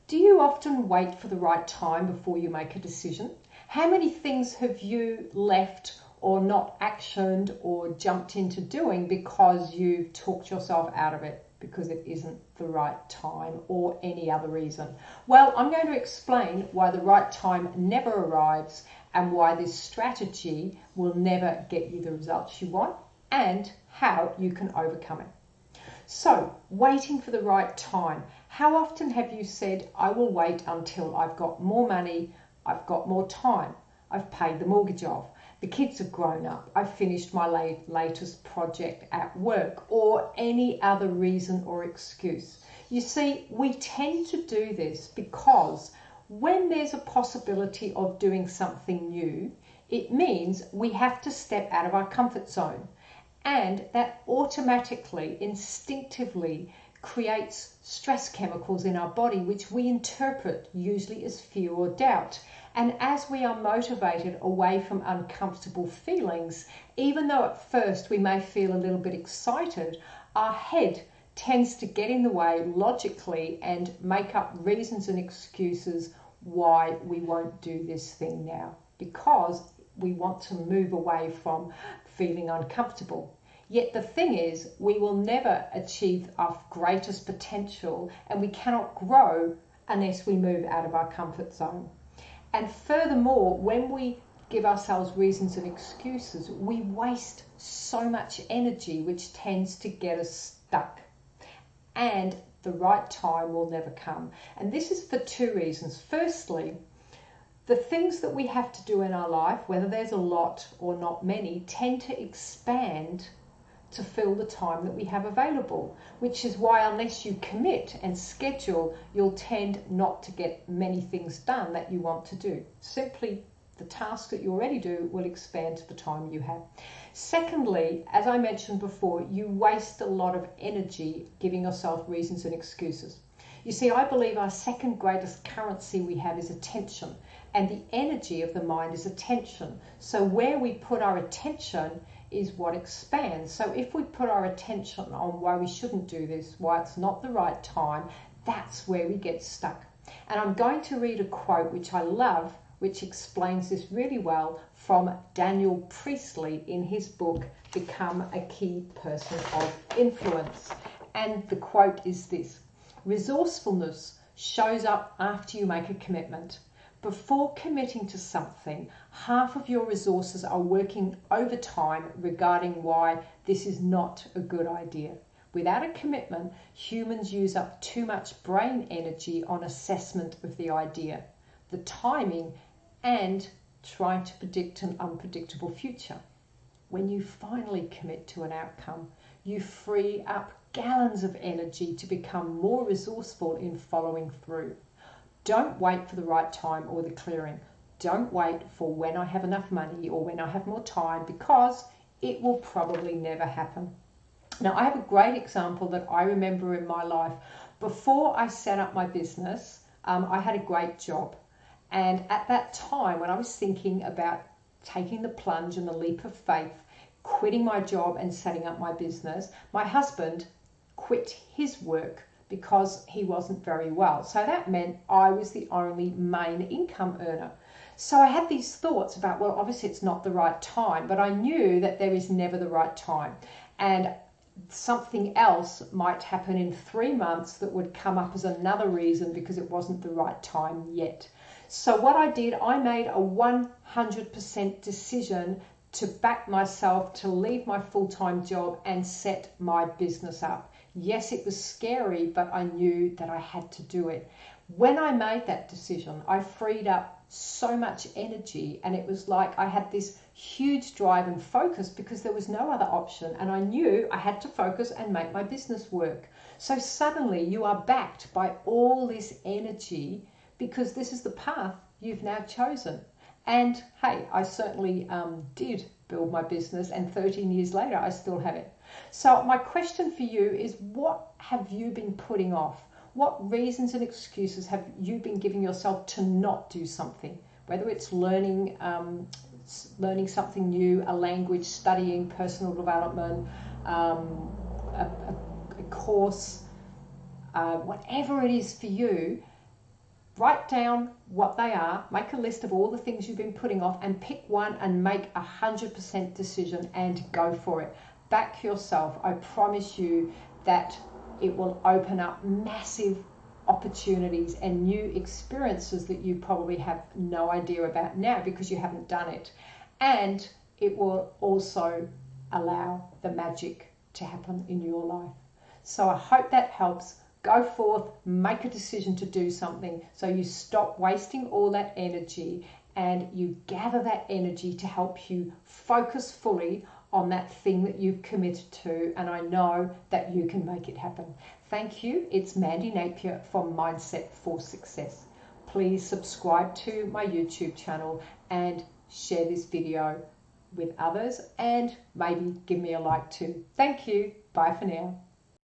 Do you often wait for the right time before you make a decision? How many things have you left or not actioned or jumped into doing because you've talked yourself out of it because it isn't the right time or any other reason? Well, I'm going to explain why the right time never arrives and why this strategy will never get you the results you want and how you can overcome it. So, waiting for the right time. How often have you said, I will wait until I've got more money, I've got more time, I've paid the mortgage off, the kids have grown up, I've finished my latest project at work, or any other reason or excuse? You see, we tend to do this because when there's a possibility of doing something new, it means we have to step out of our comfort zone. And that automatically, instinctively creates stress chemicals in our body, which we interpret usually as fear or doubt. And as we are motivated away from uncomfortable feelings, even though at first we may feel a little bit excited, our head tends to get in the way logically and make up reasons and excuses why we won't do this thing now, because we want to move away from feeling uncomfortable. Yet the thing is, we will never achieve our greatest potential and we cannot grow unless we move out of our comfort zone. And furthermore, when we give ourselves reasons and excuses, we waste so much energy, which tends to get us stuck. And the right time will never come. And this is for two reasons. Firstly, the things that we have to do in our life, whether there's a lot or not many, tend to expand to fill the time that we have available, which is why unless you commit and schedule, you'll tend not to get many things done that you want to do. Simply, the tasks that you already do will expand to the time you have. Secondly, as I mentioned before, you waste a lot of energy giving yourself reasons and excuses. You see, I believe our second greatest currency we have is attention, and the energy of the mind is attention. So where we put our attention is what expands. So if we put our attention on why we shouldn't do this, why it's not the right time, that's where we get stuck. And I'm going to read a quote which I love, which explains this really well, from Daniel Priestley in his book, Become a Key Person of Influence. And the quote is this: resourcefulness shows up after you make a commitment. Before committing to something, half of your resources are working overtime regarding why this is not a good idea. Without a commitment, humans use up too much brain energy on assessment of the idea, the timing, and trying to predict an unpredictable future. When you finally commit to an outcome, you free up gallons of energy to become more resourceful in following through. Don't wait for the right time or the clearing. Don't wait for when I have enough money or when I have more time, because it will probably never happen. Now, I have a great example that I remember in my life. Before I set up my business, I had a great job. And at that time, when I was thinking about taking the plunge and the leap of faith, quitting my job and setting up my business, my husband quit his work because he wasn't very well. So that meant I was the only main income earner. So I had these thoughts about, well, obviously it's not the right time, but I knew that there is never the right time. And something else might happen in 3 months that would come up as another reason because it wasn't the right time yet. So what I did, I made a 100% decision to back myself to leave my full-time job and set my business up. Yes, it was scary, but I knew that I had to do it. When I made that decision, I freed up so much energy, and it was like I had this huge drive and focus because there was no other option, and I knew I had to focus and make my business work. So suddenly you are backed by all this energy because this is the path you've now chosen. And hey, I certainly did build my business, and 13 years later I still have it. So my question for you is, what have you been putting off? What reasons and excuses have you been giving yourself to not do something? Whether it's learning something new, a language, studying, personal development, a course, whatever it is for you, Write down what they are, make a list of all the things you've been putting off, and pick one and make 100% decision and go for it. Back yourself. I promise you that it will open up massive opportunities and new experiences that you probably have no idea about now because you haven't done it. And it will also allow the magic to happen in your life. So I hope that helps. Go forth, make a decision to do something so you stop wasting all that energy and you gather that energy to help you focus fully on that thing that you've committed to, and I know that you can make it happen. Thank you. It's Mandy Napier from Mindset for Success. Please subscribe to my YouTube channel and share this video with others, and maybe give me a like too. Thank you. Bye for now.